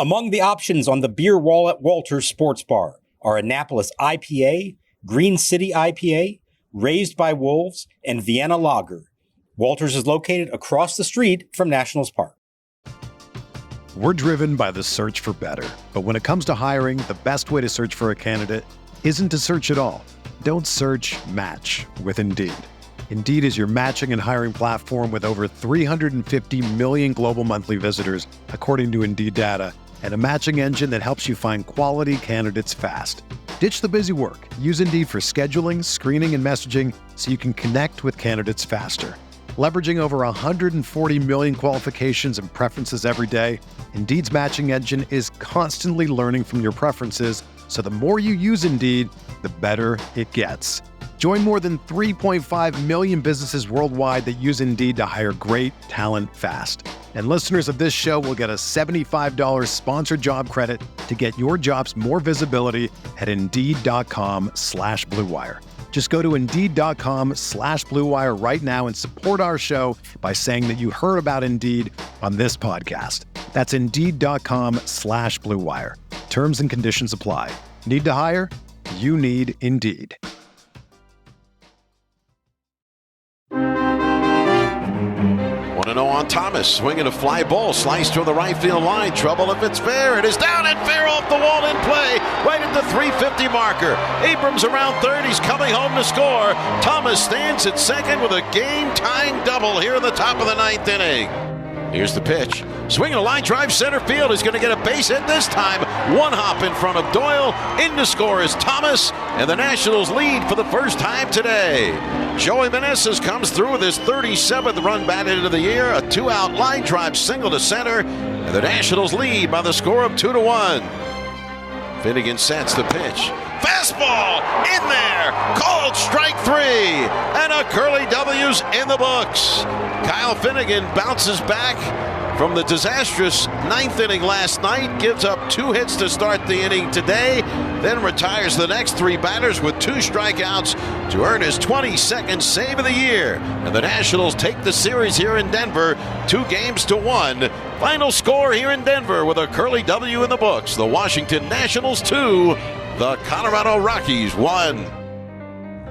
Among the options on the beer wall at Walter's Sports Bar are Annapolis IPA, Green City IPA, Raised by Wolves, and Vienna Lager. Walters is located across the street from Nationals Park. We're driven by the search for better. But when it comes to hiring, the best way to search for a candidate isn't to search at all. Don't search, match with Indeed. Indeed is your matching and hiring platform with over 350 million global monthly visitors, according to Indeed data, and a matching engine that helps you find quality candidates fast. Ditch the busy work. Use Indeed for scheduling, screening, and messaging so you can connect with candidates faster. Leveraging over 140 million qualifications and preferences every day, Indeed's matching engine is constantly learning from your preferences, so the more you use Indeed, the better it gets. Join more than 3.5 million businesses worldwide that use Indeed to hire great talent fast. And listeners of this show will get a $75 sponsored job credit to get your jobs more visibility at Indeed.com/Blue Wire. Just go to Indeed.com/Blue Wire right now and support our show by saying that you heard about Indeed on this podcast. That's Indeed.com/Blue Wire. Terms and conditions apply. Need to hire? You need Indeed. Want to know on Thomas, swinging a fly ball, sliced to the right field line. Trouble if it's fair. It is down and fair off the wall in play, right at the 350 marker. Abrams around third. He's coming home to score. Thomas stands at second with a game-tying double here in the top of the ninth inning. Here's the pitch. Swinging a line drive center field. He's going to get a base hit this time. One hop in front of Doyle. In to score is Thomas, and the Nationals lead for the first time today. Joey Meneses comes through with his 37th run batted of the year. A two-out line drive single to center, and the Nationals lead by the score of 2-1. Finnegan sets the pitch. Fastball in there, called strike three, and a Curly W's in the books. Kyle Finnegan bounces back from the disastrous ninth inning last night, gives up 2 hits to start the inning today, then retires the next 3 batters with 2 strikeouts to earn his 22nd save of the year. And the Nationals take the series here in Denver, 2-1. Final score here in Denver with a Curly W in the books. The Washington Nationals 2, the Colorado Rockies 1.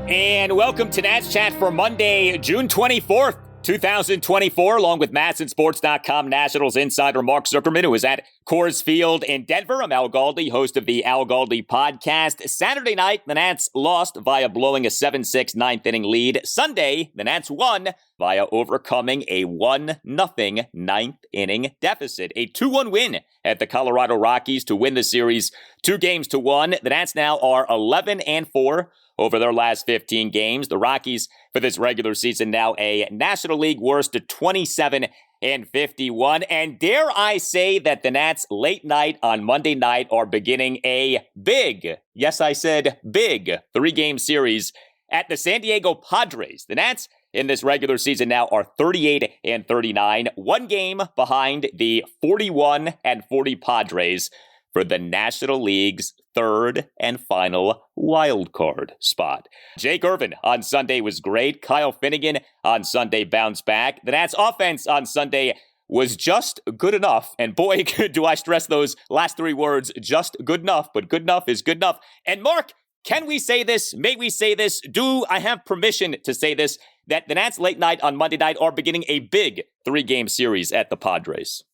And welcome to Nats Chat for Monday, June 24th. 2024, along with MassonSports.com Nationals insider Mark Zuckerman, who is at Coors Field in Denver. I'm Al Galdi, host of the Al Galdi podcast. Saturday night, the Nats lost via blowing a 7-6 ninth inning lead. Sunday, the Nats won via overcoming a 1-0 ninth inning deficit. A 2-1 win at the Colorado Rockies to win the series 2-1. The Nats now are 11-4 over their last 15 games. The Rockies, for this regular season, now a National League worst at 27-51. And dare I say that the Nats late night on Monday night are beginning a big, yes, I said big, 3-game series at the San Diego Padres. The Nats in this regular season now are 38-39, 1 game behind the 41-40 Padres for the National League's third and final wildcard spot. Jake Irvin on Sunday was great. Kyle Finnegan on Sunday bounced back. The Nats offense on Sunday was just good enough. And boy, do I stress those last 3 words, just good enough, but good enough is good enough. And Mark, can we say this? May we say this? Do I have permission to say this? That the Nats late night on Monday night are beginning a big 3-game series at the Padres.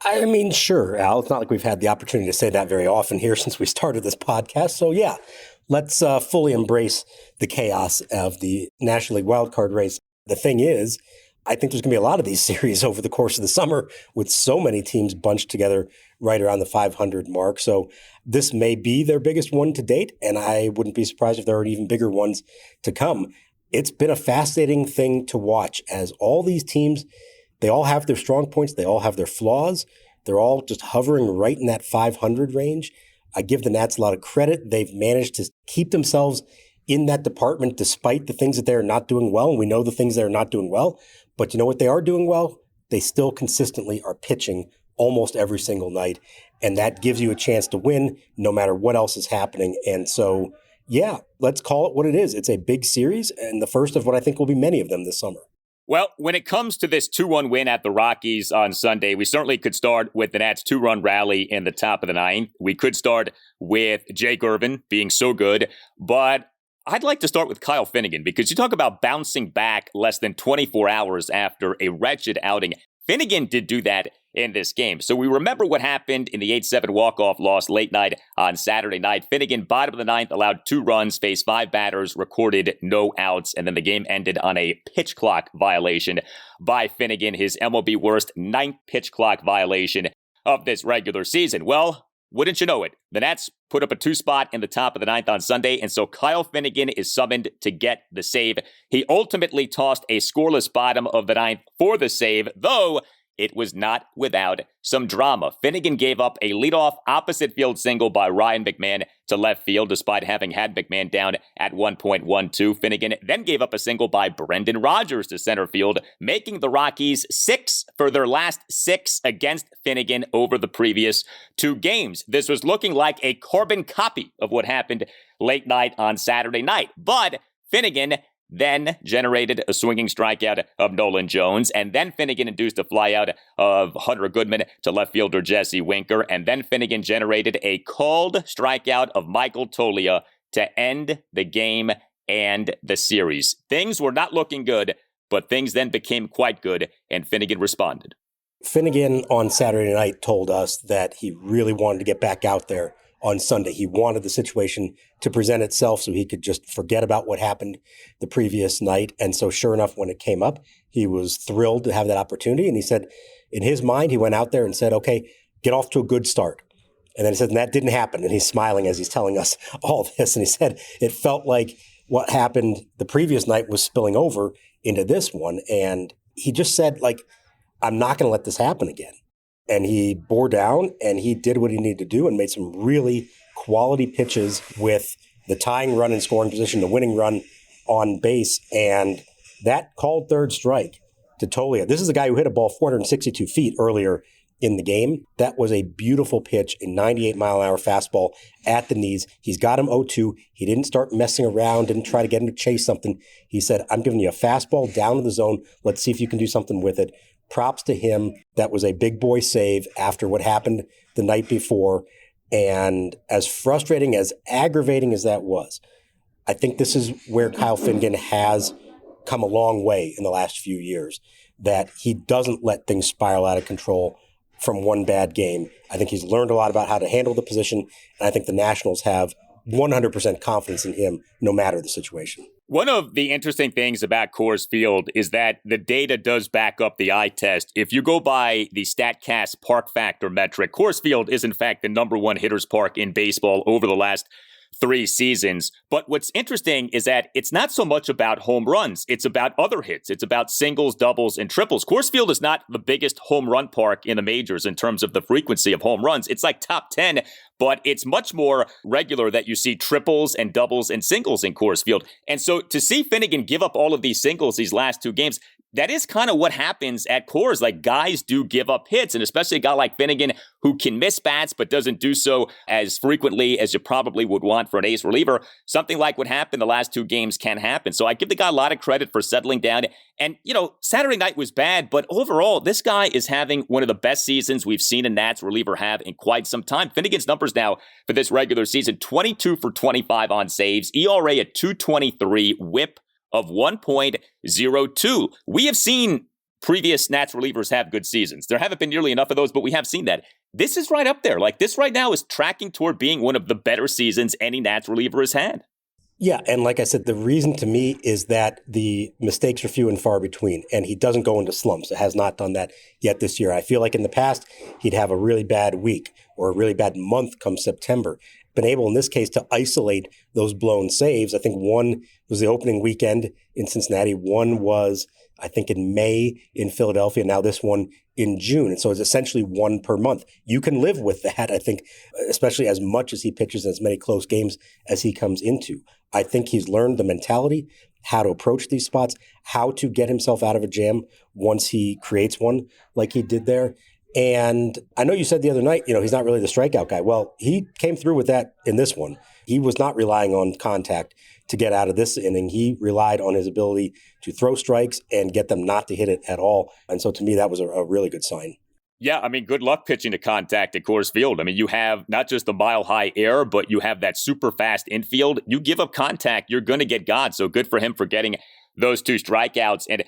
I mean, sure, Al. It's not like we've had the opportunity to say that very often here since we started this podcast. So, yeah, let's fully embrace the chaos of the National League wildcard race. The thing is, I think there's going to be a lot of these series over the course of the summer with so many teams bunched together right around the 500 mark. So this may be their biggest one to date, and I wouldn't be surprised if there are even bigger ones to come. It's been a fascinating thing to watch as all these teams, they all have their strong points. They all have their flaws. They're all just hovering right in that 500 range. I give the Nats a lot of credit. They've managed to keep themselves in that department despite the things that they're not doing well. And we know the things they're not doing well. But you know what they are doing well? They still consistently are pitching almost every single night. And that gives you a chance to win no matter what else is happening. And so, yeah, let's call it what it is. It's a big series and the first of what I think will be many of them this summer. Well, when it comes to this 2-1 win at the Rockies on Sunday, we certainly could start with the Nats' 2-run rally in the top of the ninth. We could start with Jake Irvin being so good, but I'd like to start with Kyle Finnegan because you talk about bouncing back less than 24 hours after a wretched outing. Finnegan did do that in this game. So we remember what happened in the 8-7 walk-off loss late night on Saturday night. Finnegan, bottom of the ninth, allowed 2 runs, faced 5 batters, recorded no outs, and then the game ended on a pitch clock violation by Finnegan, his MLB worst 9th pitch clock violation of this regular season. Well, wouldn't you know it, the Nats put up a 2-spot in the top of the ninth on Sunday, and so Kyle Finnegan is summoned to get the save. He ultimately tossed a scoreless bottom of the ninth for the save, though it was not without some drama. Finnegan gave up a leadoff opposite field single by Ryan McMahon to left field, despite having had McMahon down at 1.12. Finnegan then gave up a single by Brendan Rodgers to center field, making the Rockies 6 for their last 6 against Finnegan over the previous 2 games. This was looking like a carbon copy of what happened late night on Saturday night. But Finnegan then generated a swinging strikeout of Nolan Jones, and then Finnegan induced a flyout of Hunter Goodman to left fielder Jesse Winker, and then Finnegan generated a called strikeout of Michael Toglia to end the game and the series. Things were not looking good, but things then became quite good, and Finnegan responded. Finnegan on Saturday night told us that he really wanted to get back out there on Sunday. He wanted the situation to present itself so he could just forget about what happened the previous night. And so sure enough, when it came up, he was thrilled to have that opportunity. And he said in his mind, he went out there and said, okay, get off to a good start. And then he said, and that didn't happen. And he's smiling as he's telling us all this. And he said, it felt like what happened the previous night was spilling over into this one. And he just said, like, I'm not going to let this happen again. And he bore down and he did what he needed to do and made some really quality pitches with the tying run in scoring position, the winning run on base. And that called third strike to Toglia. This is a guy who hit a ball 462 feet earlier in the game. That was a beautiful pitch, a 98-mile-an-hour fastball at the knees. He's got him 0-2. He didn't start messing around, didn't try to get him to chase something. He said, I'm giving you a fastball down to the zone. Let's see if you can do something with it. Props to him. That was a big boy save after what happened the night before. And as frustrating, as aggravating as that was, I think this is where Kyle Finnegan has come a long way in the last few years, that he doesn't let things spiral out of control from one bad game. I think he's learned a lot about how to handle the position, and I think the Nationals have 100% confidence in him no matter the situation. One of the interesting things about Coors Field is that the data does back up the eye test. If you go by the StatCast Park Factor metric, Coors Field is in fact the number 1 hitters park in baseball over the last 3 seasons. But what's interesting is that it's not so much about home runs. It's about other hits. It's about singles, doubles, and triples. Coors Field is not the biggest home run park in the majors in terms of the frequency of home runs. It's like top 10, but it's much more regular that you see triples and doubles and singles in Coors Field. And so to see Finnegan give up all of these singles these last 2 games, that is kind of what happens at Coors. Like, guys do give up hits, and especially a guy like Finnegan who can miss bats but doesn't do so as frequently as you probably would want for an ace reliever. Something like what happened the last 2 games can happen. So I give the guy a lot of credit for settling down. And, you know, Saturday night was bad, but overall, this guy is having one of the best seasons we've seen a Nats reliever have in quite some time. Finnegan's numbers now for this regular season, 22 for 25 on saves, ERA at 2.23, whip of 1.02. We have seen previous Nats relievers have good seasons. There haven't been nearly enough of those, but we have seen that. This is right up there. Like, this right now is tracking toward being one of the better seasons any Nats reliever has had. Yeah, and like I said, the reason to me is that the mistakes are few and far between, and he doesn't go into slumps. It has not done that yet this year. I feel like in the past, he'd have a really bad week or a really bad month come September. Been able in this case to isolate those blown saves. I think one was the opening weekend in Cincinnati. One was, I think, in May in Philadelphia. Now this one in June. And so it's essentially 1 per month. You can live with that, I think, especially as much as he pitches as many close games as he comes into. I think he's learned the mentality, how to approach these spots, how to get himself out of a jam once he creates one like he did there. And I know you said the other night, he's not really the strikeout guy. Well, he came through with that in this one. He was not relying on contact to get out of this inning. He relied on his ability to throw strikes and get them not to hit it at all. And so to me, that was a really good sign. Yeah, I mean, good luck pitching to contact at Coors Field. I mean, you have not just the mile-high air, but you have that super fast infield. You give up contact, you're going to get gone. So good for him for getting those 2 strikeouts. And,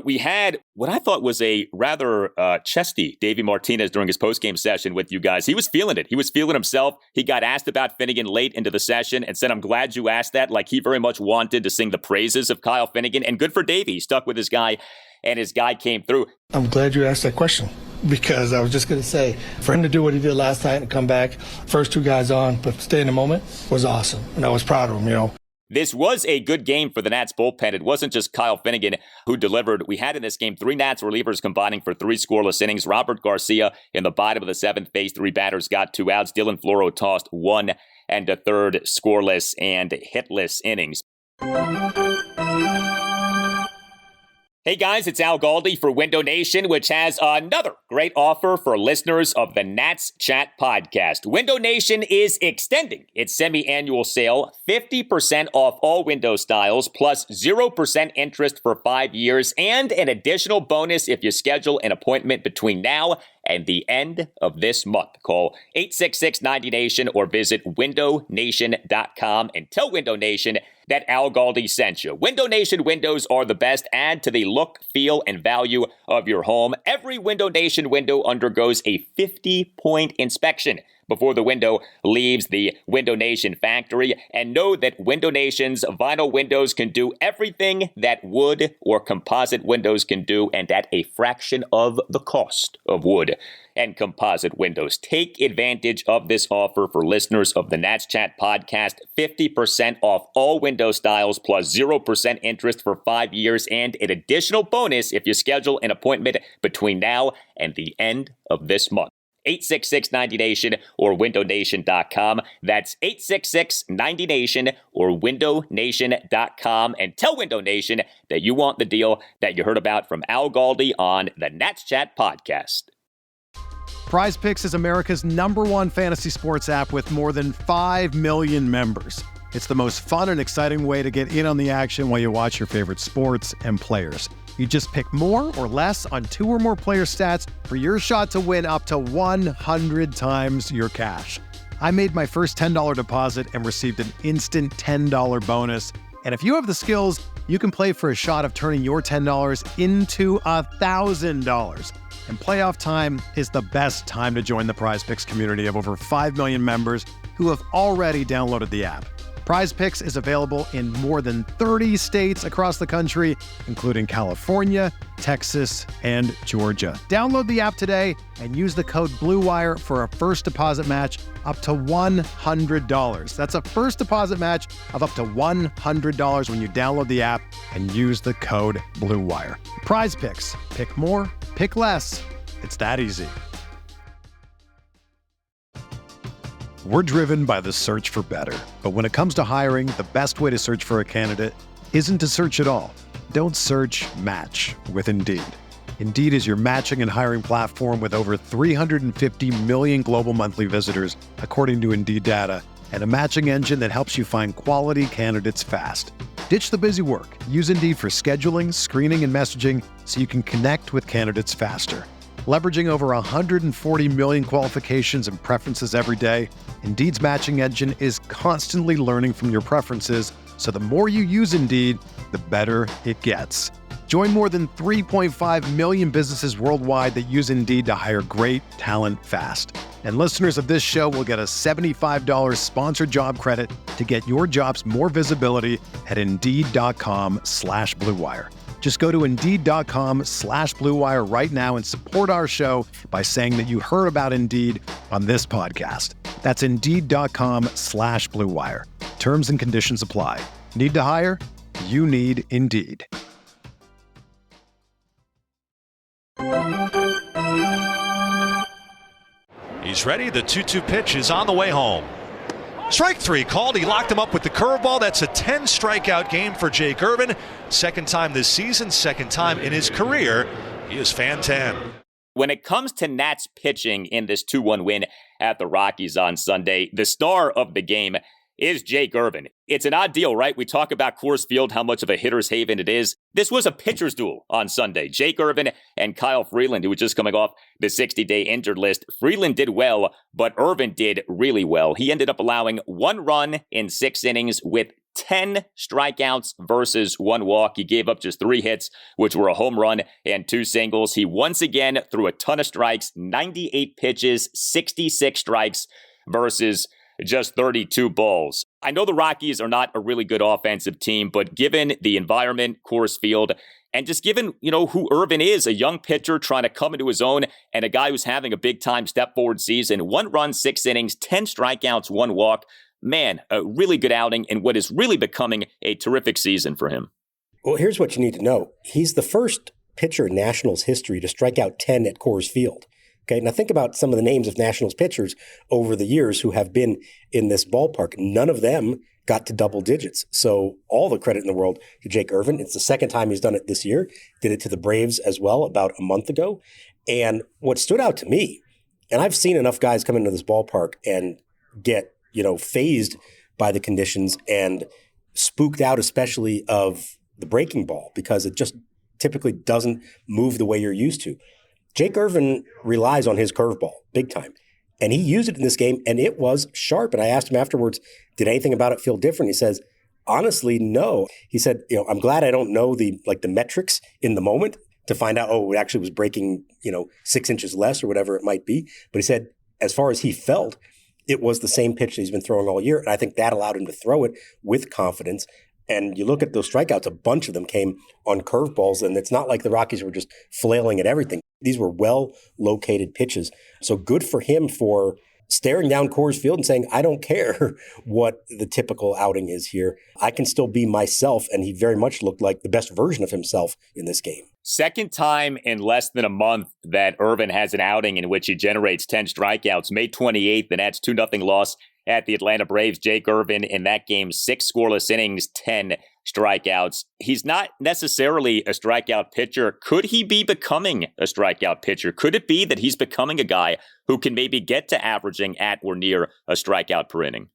we had what I thought was a rather chesty Davey Martinez during his postgame session with you guys. He was feeling it. He was feeling himself. He got asked about Finnegan late into the session and said, I'm glad you asked that. Like, he very much wanted to sing the praises of Kyle Finnegan. And good for Davey. He stuck with his guy, and his guy came through. I'm glad you asked that question, because I was just going to say, for him to do what he did last night and come back, first 2 guys on, but stay in the moment, was awesome. And I was proud of him, This was a good game for the Nats bullpen. It wasn't just Kyle Finnegan who delivered. We had in this game 3 Nats relievers combining for 3 scoreless innings. Robert Garcia in the bottom of the 7th faced 3 batters, got 2 outs. Dylan Floro tossed 1 1/3 scoreless and hitless innings. Hey guys, it's Al Galdi for Window Nation, which has another great offer for listeners of the Nats Chat podcast. Window Nation is extending its semi-annual sale, 50% off all window styles, plus 0% interest for 5 years, and an additional bonus if you schedule an appointment between now and the end of this month. Call 866-90-NATION or visit windownation.com and tell Window Nation that Al Galdi sent you. Window Nation windows are the best. Add to the look, feel, and value of your home. Every Window Nation window undergoes a 50-point inspection before the window leaves the Window Nation factory. And know that Window Nation's vinyl windows can do everything that wood or composite windows can do, and at a fraction of the cost of wood and composite windows. Take advantage of this offer for listeners of the Nats Chat podcast. 50% off all window styles plus 0% interest for 5 years, and an additional bonus if you schedule an appointment between now and the end of this month. 866-90-NATION or windownation.com. That's 866-90-NATION or windownation.com. And tell Window Nation that you want the deal that you heard about from Al Galdi on the Nats Chat podcast. Prize Picks is America's #1 fantasy sports app with more than 5 million members. It's the most fun and exciting way to get in on the action while you watch your favorite sports and players. You just pick more or less on 2 or more player stats for your shot to win up to 100 times your cash. I made my first $10 deposit and received an instant $10 bonus. And if you have the skills, you can play for a shot of turning your $10 into $1,000. And playoff time is the best time to join the Prize Picks community of over 5 million members who have already downloaded the app. Prize Picks is available in more than 30 states across the country, including California, Texas, and Georgia. Download the app today and use the code BLUEWIRE for a first deposit match up to $100. That's a first deposit match of up to $100 when you download the app and use the code BLUEWIRE. Prize Picks. Pick more, pick less. It's that easy. We're driven by the search for better. But when it comes to hiring, the best way to search for a candidate isn't to search at all. Don't search, match with Indeed. Indeed is your matching and hiring platform with over 350 million global monthly visitors, according to Indeed data, and a matching engine that helps you find quality candidates fast. Ditch the busy work. Use Indeed for scheduling, screening, and messaging so you can connect with candidates faster. Leveraging over 140 million qualifications and preferences every day, Indeed's matching engine is constantly learning from your preferences, so the more you use Indeed, the better it gets. Join more than 3.5 million businesses worldwide that use Indeed to hire great talent fast. And listeners of this show will get a $75 sponsored job credit to get your jobs more visibility at Indeed.com/Blue Wire. Just go to Indeed.com/Blue Wire right now and support our show by saying that you heard about Indeed on this podcast. That's Indeed.com/Blue Wire. Terms and conditions apply. Need to hire? You need Indeed. He's ready. The 2-2 pitch is on the way home. Strike 3 called. He locked him up with the curveball. That's a 10 strikeout game for Jake Irvin. Second time this season, second time in his career. He is fan 10. When it comes to Nats pitching in this 2-1 win at the Rockies on Sunday, the star of the game is Jake Irvin. It's an odd deal, right? We talk about Coors Field, how much of a hitter's haven it is. This was a pitcher's duel on Sunday. Jake Irvin and Kyle Freeland, who was just coming off the 60-day injured list. Freeland did well, but Irvin did really well. He ended up allowing 1 run in 6 innings with 10 strikeouts versus 1 walk. He gave up just 3 hits, which were a home run and 2 singles. He once again threw a ton of strikes, 98 pitches, 66 strikes versus just 32 balls. I know the Rockies are not a really good offensive team, but given the environment, Coors Field, and just given, who Irvin is, a young pitcher trying to come into his own and a guy who's having a big-time step-forward season, 1 run, 6 innings, 10 strikeouts, 1 walk. Man, a really good outing in what is really becoming a terrific season for him. Well, here's what you need to know. He's the first pitcher in Nationals history to strike out 10 at Coors Field. Okay, now think about some of the names of Nationals pitchers over the years who have been in this ballpark. None of them got to double digits. So all the credit in the world to Jake Irvin. It's the second time he's done it this year. Did it to the Braves as well about a month ago. And what stood out to me, and I've seen enough guys come into this ballpark and get, phased by the conditions and spooked out, especially of the breaking ball, because it just typically doesn't move the way you're used to. Jake Irvin relies on his curveball big time, and he used it in this game, and it was sharp. And I asked him afterwards, did anything about it feel different? He says, honestly, no. He said, I'm glad I don't know the metrics in the moment to find out, it actually was breaking, 6 inches less or whatever it might be. But he said, as far as he felt, it was the same pitch that he's been throwing all year. And I think that allowed him to throw it with confidence. And you look at those strikeouts, a bunch of them came on curveballs, and it's not like the Rockies were just flailing at everything. These were well-located pitches. So good for him for staring down Coors Field and saying, I don't care what the typical outing is here. I can still be myself, and he very much looked like the best version of himself in this game. Second time in less than a month that Irvin has an outing in which he generates 10 strikeouts. May 28th, the Nats 2-0 loss at the Atlanta Braves. Jake Irvin in that game, 6 scoreless innings, 10 strikeouts. He's not necessarily a strikeout pitcher. Could he be becoming a strikeout pitcher? Could it be that he's becoming a guy who can maybe get to averaging at or near a strikeout per inning?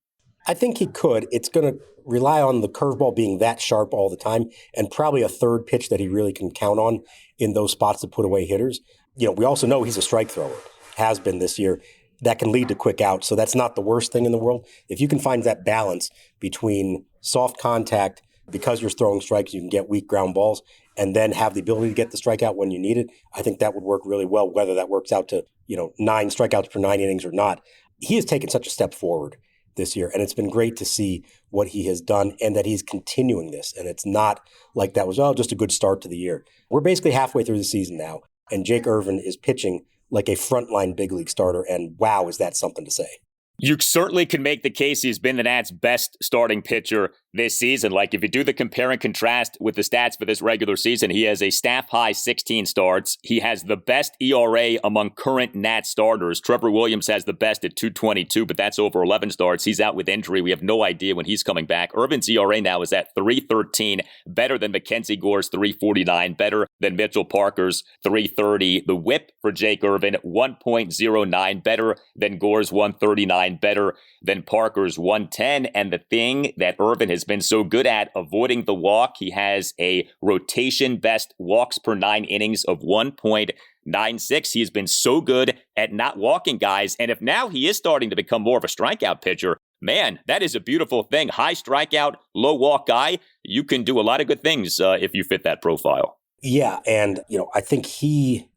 I think he could. It's going to rely on the curveball being that sharp all the time, and probably a third pitch that he really can count on in those spots to put away hitters. We also know he's a strike thrower, has been this year. That can lead to quick outs, so that's not the worst thing in the world. If you can find that balance between soft contact, because you're throwing strikes, you can get weak ground balls, and then have the ability to get the strikeout when you need it, I think that would work really well, whether that works out to 9 strikeouts per 9 innings or not. He has taken such a step forward this year, and it's been great to see what he has done and that he's continuing this. And it's not like that was, just a good start to the year. We're basically halfway through the season now, and Jake Irvin is pitching like a frontline big league starter, and wow, is that something to say. You certainly can make the case he's been the Nats' best starting pitcher this season. Like, if you do the compare and contrast with the stats for this regular season, he has a staff-high 16 starts. He has the best ERA among current Nats starters. Trevor Williams has the best at 2.22, but that's over 11 starts. He's out with injury. We have no idea when he's coming back. Irvin's ERA now is at 3.13, better than Mackenzie Gore's 3.49, better than Mitchell Parker's 3.30. The whip for Jake Irvin, 1.09, better than Gore's 1.39. Better than Parker's 110. And the thing that Irvin has been so good at, avoiding the walk, he has a rotation best walks per 9 innings of 1.96. He has been so good at not walking guys. And if now he is starting to become more of a strikeout pitcher, man, that is a beautiful thing. High strikeout, low walk guy. You can do a lot of good things if you fit that profile. Yeah. And, I think he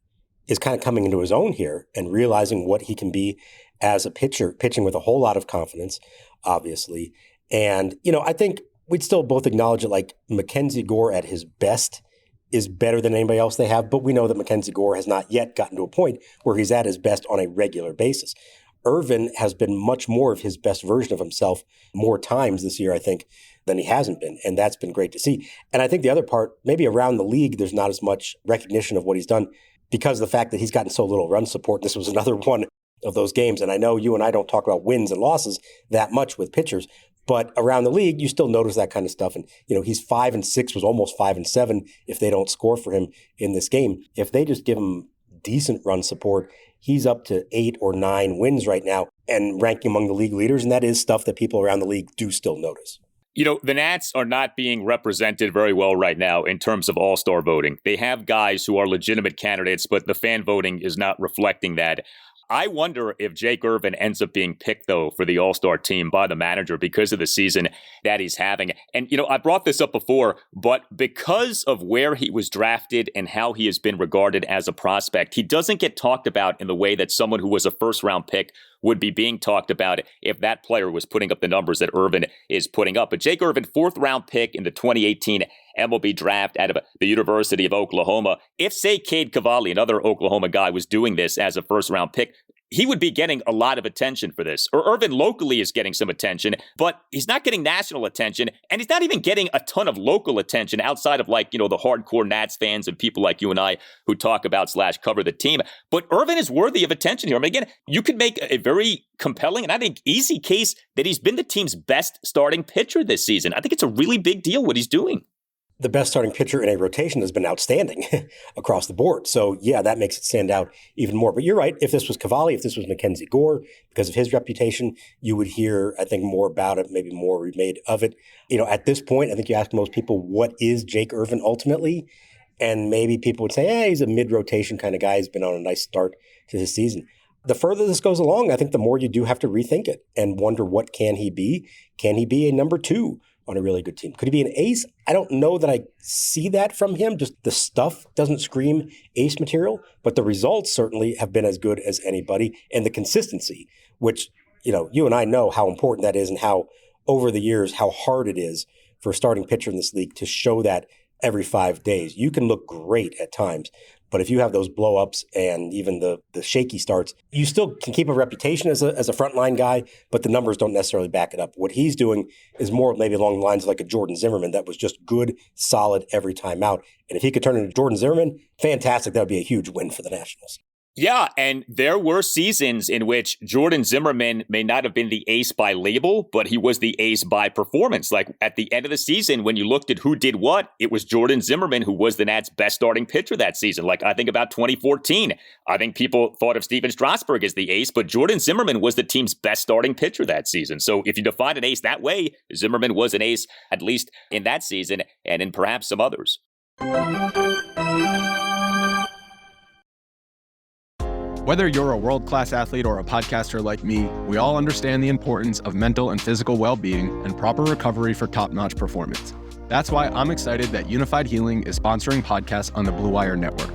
is kind of coming into his own here and realizing what he can be as a pitcher, pitching with a whole lot of confidence, obviously. And, I think we'd still both acknowledge that, like, Mackenzie Gore at his best is better than anybody else they have, but we know that Mackenzie Gore has not yet gotten to a point where he's at his best on a regular basis. Irvin has been much more of his best version of himself more times this year, I think, than he hasn't been, and that's been great to see. And I think the other part, maybe around the league, there's not as much recognition of what he's done because of the fact that he's gotten so little run support. This was another one of those games. And I know you and I don't talk about wins and losses that much with pitchers, but around the league, you still notice that kind of stuff. And, he's 5-6, was almost 5-7 if they don't score for him in this game. If they just give him decent run support. He's up to 8 or 9 wins right now and ranking among the league leaders. And that is stuff that people around the league do still notice. You know, the Nats are not being represented very well right now in terms of all-star voting. They have guys who are legitimate candidates, but the fan voting is not reflecting that. I wonder if Jake Irvin ends up being picked, though, for the all-star team by the manager because of the season that he's having. And, you know, I brought this up before, but because of where he was drafted and how he has been regarded as a prospect, he doesn't get talked about in the way that someone who was a first-round pick would be being talked about if that player was putting up the numbers that Irvin is putting up. But Jake Irvin, 4th-round pick in the 2018 MLB draft out of the University of Oklahoma. If, say, Cade Cavalli, another Oklahoma guy, was doing this as a first-round pick, he would be getting a lot of attention for this. Or Irvin locally is getting some attention, but he's not getting national attention, and he's not even getting a ton of local attention outside of, like, you know, the hardcore Nats fans and people like you and I who talk about / cover the team. But Irvin is worthy of attention here. I mean, again, you could make a very compelling and I think easy case that he's been the team's best starting pitcher this season. I think it's a really big deal what he's doing. The best starting pitcher in a rotation has been outstanding across the board. So, yeah, that makes it stand out even more. But you're right. If this was Cavalli, if this was Mackenzie Gore, because of his reputation, you would hear, I think, more about it, maybe more made of it. You know, at this point, I think you ask most people, what is Jake Irvin ultimately? And maybe people would say, he's a mid-rotation kind of guy. He's been on a nice start to his season. The further this goes along, I think the more you do have to rethink it and wonder, what can he be? Can he be a number 2 on a really good team? Could he be an ace? I don't know that I see that from him. Just the stuff doesn't scream ace material, but the results certainly have been as good as anybody. And the consistency, which, you know, you and I know how important that is and how over the years, how hard it is for a starting pitcher in this league to show that every 5 days. You can look great at times, but if you have those blow-ups and even the shaky starts, you still can keep a reputation as a frontline guy, but the numbers don't necessarily back it up. What he's doing is more maybe along the lines of like a Jordan Zimmerman that was just good, solid every time out. And if he could turn into Jordan Zimmerman, fantastic. That would be a huge win for the Nationals. Yeah, and there were seasons in which Jordan Zimmerman may not have been the ace by label, but he was the ace by performance. Like at the end of the season, when you looked at who did what, it was Jordan Zimmerman who was the Nats' best starting pitcher that season. Like I think about 2014, I think people thought of Steven Strasburg as the ace, but Jordan Zimmerman was the team's best starting pitcher that season. So if you define an ace that way, Zimmerman was an ace, at least in that season and in perhaps some others. Whether you're a world-class athlete or a podcaster like me, we all understand the importance of mental and physical well-being and proper recovery for top-notch performance. That's why I'm excited that Unified Healing is sponsoring podcasts on the Blue Wire Network.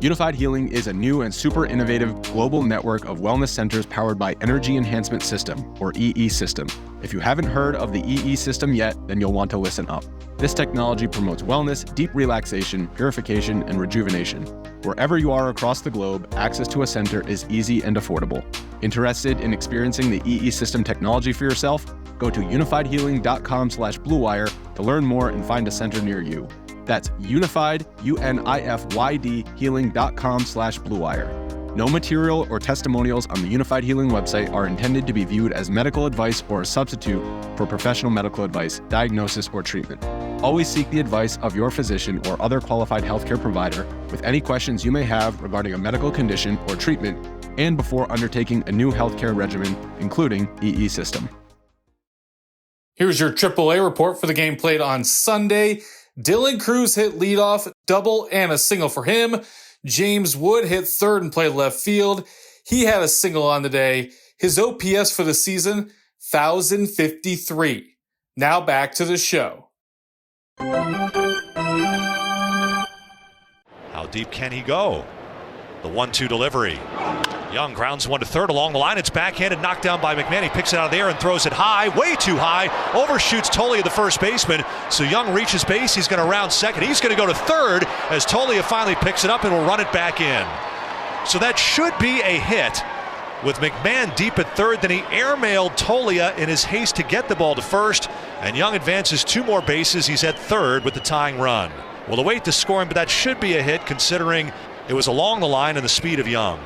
Unified Healing is a new and super innovative global network of wellness centers powered by Energy Enhancement System, or EE System. If you haven't heard of the EE System yet, then you'll want to listen up. This technology promotes wellness, deep relaxation, purification, and rejuvenation. Wherever you are across the globe, access to a center is easy and affordable. Interested in experiencing the EE System technology for yourself? Go to unifiedhealing.com/bluewire to learn more and find a center near you. That's unified, UNIFYD, healing.com/bluewire. No material or testimonials on the Unified Healing website are intended to be viewed as medical advice or a substitute for professional medical advice, diagnosis, or treatment. Always seek the advice of your physician or other qualified healthcare provider with any questions you may have regarding a medical condition or treatment and before undertaking a new healthcare regimen, including EE System. Here's your AAA report for the game played on Sunday. Dylan Cruz hit leadoff, double, and a single for him. James Wood hit third and played left field. He had a single on the day. His OPS for the season, 1,053. Now back to the show. How deep can he go? The 1-2 delivery. Young grounds one to third along the line. It's backhanded, knocked down by McMahon. He picks it out of the air and throws it high, way too high. Overshoots Tolia, the first baseman. So Young reaches base. He's going to round second. He's going to go to third as Tolia finally picks it up and will run it back in. So that should be a hit with McMahon deep at third. Then he airmailed Tolia in his haste to get the ball to first. And Young advances 2 more bases. He's at third with the tying run. We'll await the scoring, but that should be a hit considering it was along the line and the speed of Young.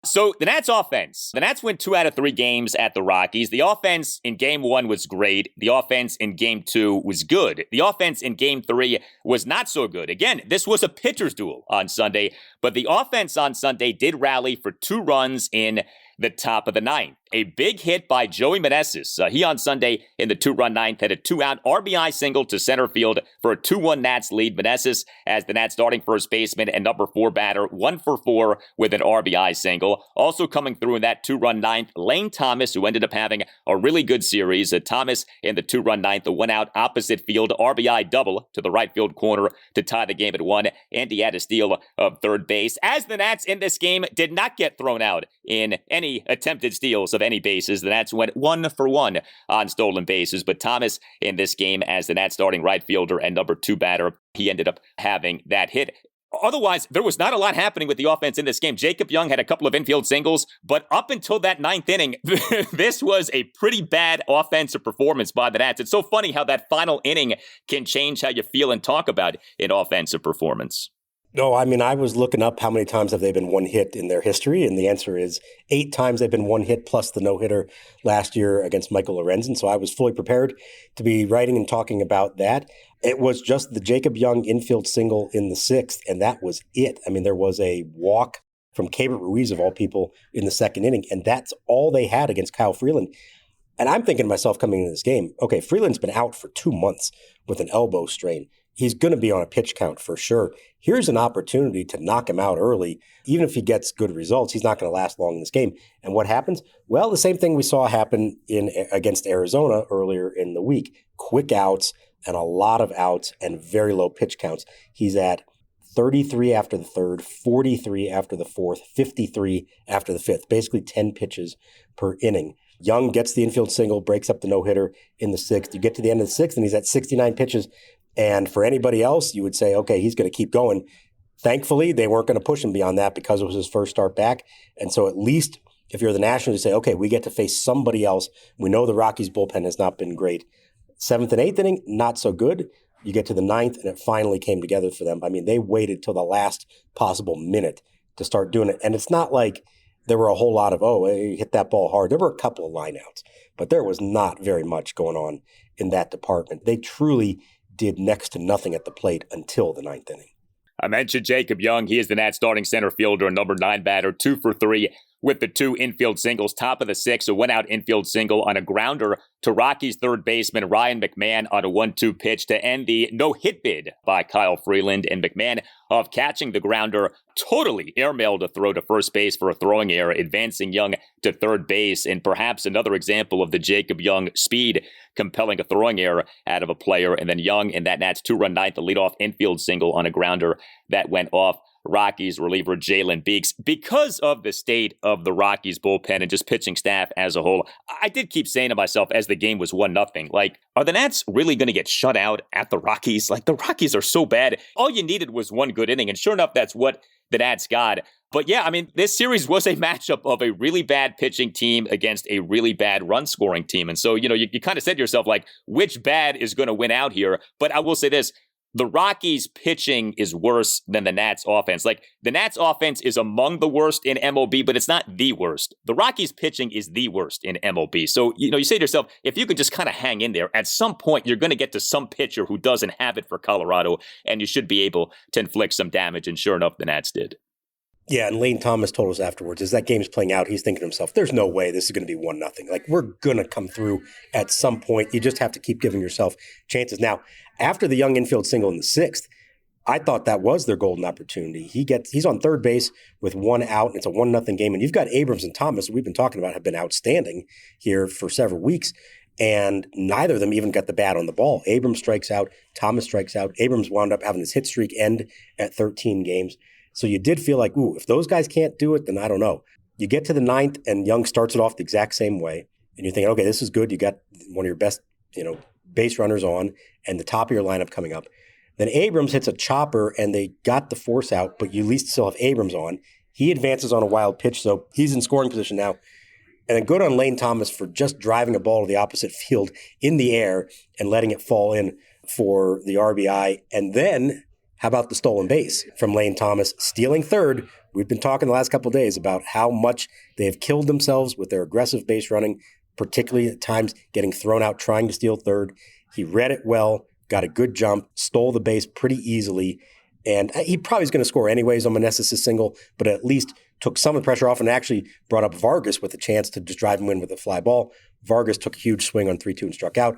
So the Nats offense, the Nats win 2 out of 3 games at the Rockies. The offense in game 1 was great. The offense in game 2 was good. The offense in game 3 was not so good. Again, this was a pitcher's duel on Sunday, but the offense on Sunday did rally for 2 runs in the top of the 9th. A big hit by Joey Meneses. He on Sunday in the 2-run 9th had a 2-out RBI single to center field for a 2-1 Nats lead. Meneses as the Nats starting first baseman and number 4 batter, 1 for 4 with an RBI single. Also coming through in that 2-run 9th, Lane Thomas, who ended up having a really good series. Thomas in the 2-run 9th, the 1-out opposite field RBI double to the right field corner to tie the game at 1. And he had a steal of third base. As the Nats in this game did not get thrown out in any attempted steals of any bases. The Nats went 1 for 1 on stolen bases, but Thomas in this game as the Nats starting right fielder and number 2 batter, he ended up having that hit. Otherwise, there was not a lot happening with the offense in this game. Jacob Young had a couple of infield singles, but up until that 9th inning, this was a pretty bad offensive performance by the Nats. It's so funny how that final inning can change how you feel and talk about an offensive performance. No, I mean, I was looking up how many times have they been one hit in their history, and the answer is 8 times they've been one hit plus the no-hitter last year against Michael Lorenzen. So I was fully prepared to be writing and talking about that. It was just the Jacob Young infield single in the 6th, and that was it. I mean, there was a walk from Keibert Ruiz, of all people, in the 2nd inning, and that's all they had against Kyle Freeland. And I'm thinking to myself coming into this game, okay, Freeland's been out for 2 months with an elbow strain. He's going to be on a pitch count for sure. Here's an opportunity to knock him out early. Even if he gets good results, he's not going to last long in this game. And what happens? Well, the same thing we saw happen against Arizona earlier in the week. Quick outs and a lot of outs and very low pitch counts. He's at 33 after the 3rd, 43 after the 4th, 53 after the 5th. Basically 10 pitches per inning. Young gets the infield single, breaks up the no-hitter in the 6th. You get to the end of the 6th, and he's at 69 pitches. And for anybody else, you would say, okay, he's going to keep going. Thankfully, they weren't going to push him beyond that because it was his first start back. And so at least if you're the Nationals, you say, okay, we get to face somebody else. We know the Rockies bullpen has not been great. 7th and 8th inning, not so good. You get to the 9th, and it finally came together for them. I mean, they waited till the last possible minute to start doing it. And it's not like there were a whole lot of, he hit that ball hard. There were a couple of lineouts, but there was not very much going on in that department. They truly did next to nothing at the plate until the 9th inning. I mentioned Jacob Young. He is the Nats starting center fielder and number 9 batter, 2 for 3 with the 2 infield singles. Top of the 6th, a 1-out infield single on a grounder to Rockies third baseman Ryan McMahon on a 1-2 pitch to end the no-hit bid by Kyle Freeland. And McMahon, of catching the grounder, totally airmailed a throw to first base for a throwing error, advancing Young to third base. And perhaps another example of the Jacob Young speed compelling a throwing error out of a player. And then Young in that Nats 2-run 9th, the leadoff infield single on a grounder that went off Rockies reliever Jalen Beeks. Because of the state of the Rockies bullpen and just pitching staff as a whole, I did keep saying to myself as the game was 1-0, like, are the Nats really going to get shut out at the Rockies? Like, the Rockies are so bad. All you needed was one good inning, and sure enough, that's what the Nats got. But yeah, I mean, this series was a matchup of a really bad pitching team against a really bad run-scoring team. And so, you kind of said to yourself, like, which bad is going to win out here? But I will say this. The Rockies pitching is worse than the Nats offense. Like, the Nats offense is among the worst in MLB, but it's not the worst. The Rockies pitching is the worst in MLB. So, you say to yourself, if you can just kind of hang in there, at some point, you're going to get to some pitcher who doesn't have it for Colorado, and you should be able to inflict some damage. And sure enough, the Nats did. Yeah, and Lane Thomas told us afterwards, as that game's playing out, he's thinking to himself, there's no way this is going to be 1-0. Like, we're going to come through at some point. You just have to keep giving yourself chances. Now, after the Young infield single in the 6th, I thought that was their golden opportunity. He's on third base with 1 out, and it's a 1-0 game. And you've got Abrams and Thomas, we've been talking about, have been outstanding here for several weeks. And neither of them even got the bat on the ball. Abrams strikes out, Thomas strikes out. Abrams wound up having his hit streak end at 13 games. So you did feel like, if those guys can't do it, then I don't know. You get to the 9th, and Young starts it off the exact same way. And you're thinking, okay, this is good. You got one of your best, base runners on and the top of your lineup coming up. Then Abrams hits a chopper, and they got the force out, but you at least still have Abrams on. He advances on a wild pitch, so he's in scoring position now. And then good on Lane Thomas for just driving a ball to the opposite field in the air and letting it fall in for the RBI. And then How about the stolen base from Lane Thomas stealing third? We've been talking the last couple of days about how much they have killed themselves with their aggressive base running, particularly at times getting thrown out trying to steal third. He read it well, got a good jump, stole the base pretty easily, and he probably is going to score anyways on Meneses' single, but at least took some of the pressure off and actually brought up Vargas with a chance to just drive him in with a fly ball. Vargas took a huge swing on 3-2 and struck out.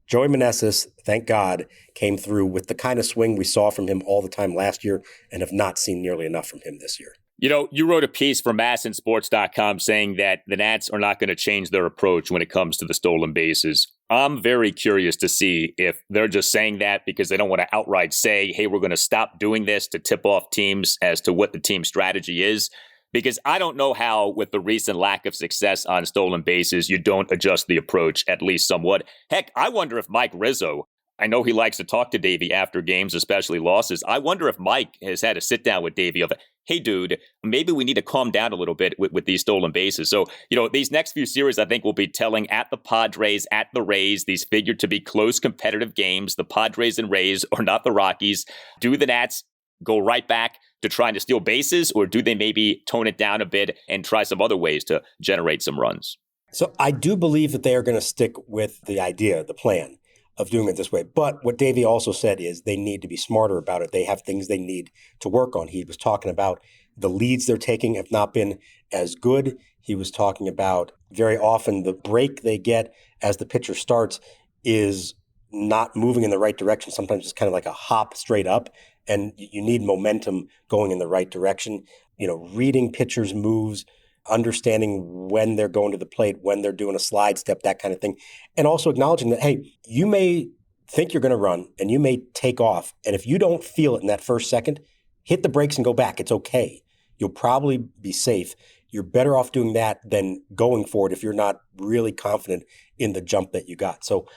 Joey Meneses, thank God, came through with the kind of swing we saw from him all the time last year and have not seen nearly enough from him this year. You know, you wrote a piece for massinsports.com saying that the Nats are not going to change their approach when it comes to the stolen bases. I'm very curious to see if they're just saying that because they don't want to outright say, hey, we're going to stop doing this to tip off teams as to what the team strategy is. Because I don't know how, with the recent lack of success on stolen bases, you don't adjust the approach at least somewhat. Heck, I wonder if Mike Rizzo, I know he likes to talk to Davey after games, especially losses. I wonder if Mike has had a sit down with Davey of, hey, dude, maybe we need to calm down a little bit with these stolen bases. So, you know, these next few series, I think, will be telling at the Padres, at the Rays. These figured to be close competitive games. The Padres and Rays are not the Rockies. Do the Nats go right back to trying to steal bases, or do they maybe tone it down a bit and try some other ways to generate some runs? So I do believe that they are going to stick with the idea, the plan of doing it this way. But what Davey also said is they need to be smarter about it. They have things they need to work on. He was talking about the leads they're taking have not been as good. He was talking about very often the break they get as the pitcher starts is not moving in the right direction. Sometimes it's kind of like a hop straight up, and you need momentum going in the right direction. You know, reading pitchers' moves, understanding when they're going to the plate, when they're doing a slide step, that kind of thing. And also acknowledging that, hey, you may think you're going to run and you may take off. And if you don't feel it in that first second, hit the brakes and go back. It's okay. You'll probably be safe. You're better off doing that than going for it if you're not really confident in the jump that you got. So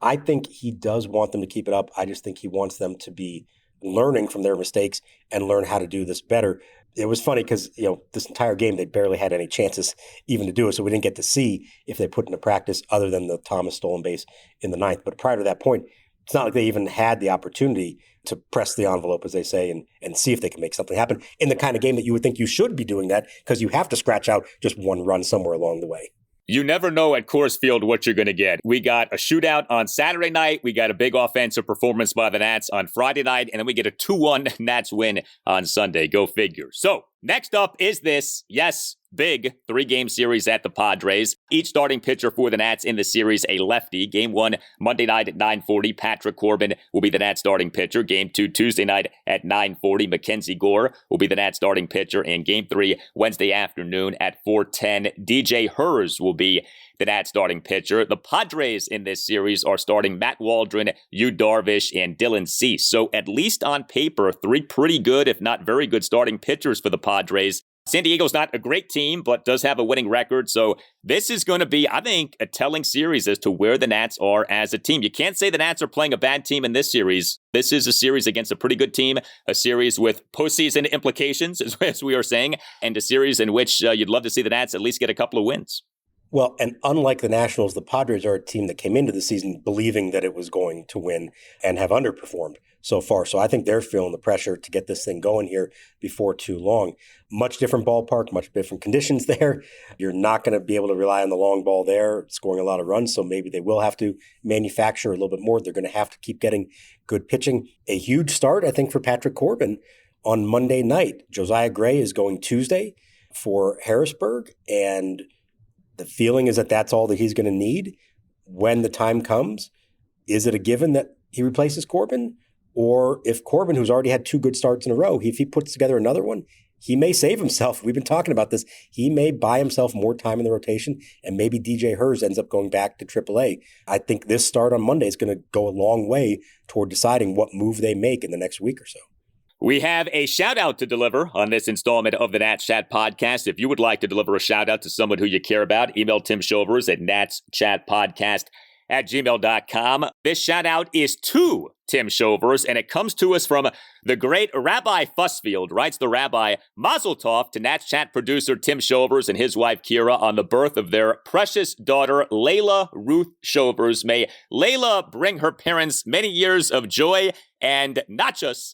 I think he does want them to keep it up. I just think he wants them to be learning from their mistakes and learn how to do this better. It was funny because, you know, this entire game, they barely had any chances even to do it. So we didn't get to see if they put into practice other than the Thomas stolen base in the ninth. But prior to that point, it's not like they even had the opportunity to press the envelope, as they say, and see if they can make something happen in the kind of game that you would think you should be doing that because you have to scratch out just one run somewhere along the way. You never know at Coors Field what you're going to get. We got a shootout on Saturday night. We got a big offensive performance by the Nats on Friday night. And then we get a 2-1 Nats win on Sunday. Go figure. So next up is this, yes, big 3-game series at the Padres. Each starting pitcher for the Nats in the series, a lefty. Game 1, Monday night at 9:40. Patrick Corbin will be the Nats starting pitcher. Game 2, Tuesday night at 9:40. Mackenzie Gore will be the Nats starting pitcher. And Game 3, Wednesday afternoon at 4:10. DJ Hers will be the Nats starting pitcher. The Padres in this series are starting Matt Waldron, Yu Darvish, and Dylan Cease. So at least on paper, 3 pretty good, if not very good starting pitchers for the Padres. San Diego's not a great team, but does have a winning record. So this is going to be, I think, a telling series as to where the Nats are as a team. You can't say the Nats are playing a bad team in this series. This is a series against a pretty good team, a series with postseason implications, as we are saying, and a series in which you'd love to see the Nats at least get a couple of wins. Well, and unlike the Nationals, the Padres are a team that came into the season believing that it was going to win and have underperformed so far. So I think they're feeling the pressure to get this thing going here before too long. Much different ballpark, much different conditions there. You're not going to be able to rely on the long ball there, scoring a lot of runs. So maybe they will have to manufacture a little bit more. They're going to have to keep getting good pitching. A huge start, I think, for Patrick Corbin on Monday night. Josiah Gray is going Tuesday for Harrisburg, and the feeling is that that's all that he's going to need when the time comes. Is it a given that he replaces Corbin? Or if Corbin, who's already had 2 good starts in a row, if he puts together another one, he may save himself. We've been talking about this. He may buy himself more time in the rotation, and maybe DJ Hers ends up going back to AAA. I think this start on Monday is going to go a long way toward deciding what move they make in the next week or so. We have a shout out to deliver on this installment of the Nats Chat Podcast. If you would like to deliver a shout out to someone who you care about, email Tim Shovers at natschatpodcast @gmail.com. This shout out is to Tim Shovers, and it comes to us from the great Rabbi Fussfield. Writes the rabbi, Mazel Tov to Nats Chat producer Tim Shovers and his wife Kira on the birth of their precious daughter, Layla Ruth Shovers. May Layla bring her parents many years of joy and nachos,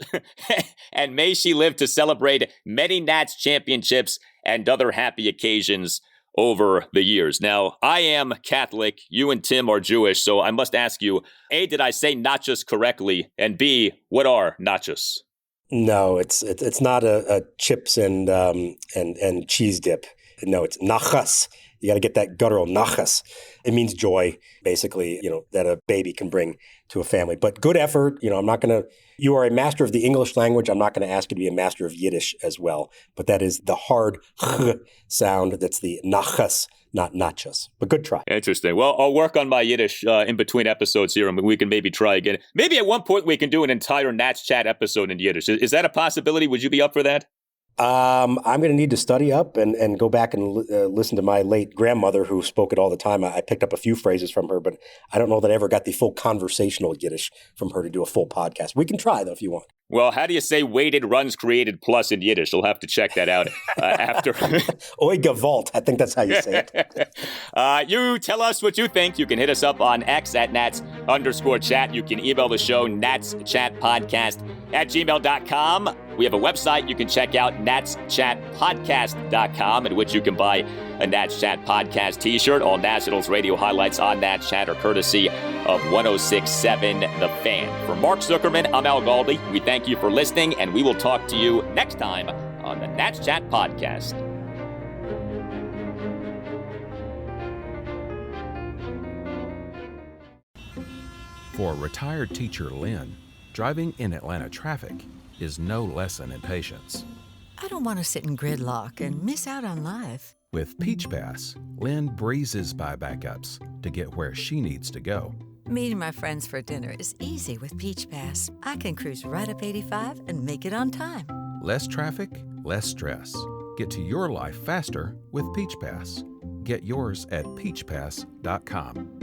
and may she live to celebrate many Nats championships and other happy occasions over the years. Now, I am Catholic, you and Tim are Jewish, so I must ask you, A, did I say nachos correctly? And B, what are nachos? No, it's not a chips and cheese dip. No, it's nachas. You got to get that guttural nachas. It means joy, basically, that a baby can bring to a family. But good effort. I'm not going to, you are a master of the English language. I'm not going to ask you to be a master of Yiddish as well. But that is the hard sound. That's the nachas, not nachos. But good try. Interesting. Well, I'll work on my Yiddish in between episodes here, and we can maybe try again. Maybe at one point we can do an entire Nats Chat episode in Yiddish. Is that a possibility? Would you be up for that? I'm going to need to study up and go back and listen to my late grandmother who spoke it all the time. I picked up a few phrases from her, but I don't know that I ever got the full conversational Yiddish from her to do a full podcast. We can try, though, if you want. Well, how do you say weighted runs created plus in Yiddish? You'll have to check that out after. Oi gewalt. I think that's how you say it. You tell us what you think. You can hit us up on X @Nats_chat. You can email the show, natschatpodcast@gmail.com. We have a website you can check out, natschatpodcast.com, in which you can buy a Nats Chat Podcast t-shirt. All Nationals radio highlights on Nats Chat are courtesy of 106.7 The Fan. For Mark Zuckerman, I'm Al Galdi. We thank you for listening, and we will talk to you next time on the Nats Chat Podcast. For retired teacher Lynn, driving in Atlanta traffic is no lesson in patience. I don't want to sit in gridlock and miss out on life. With Peach Pass, Lynn breezes by backups to get where she needs to go. Meeting my friends for dinner is easy with Peach Pass. I can cruise right up 85 and make it on time. Less traffic, less stress. Get to your life faster with Peach Pass. Get yours at peachpass.com.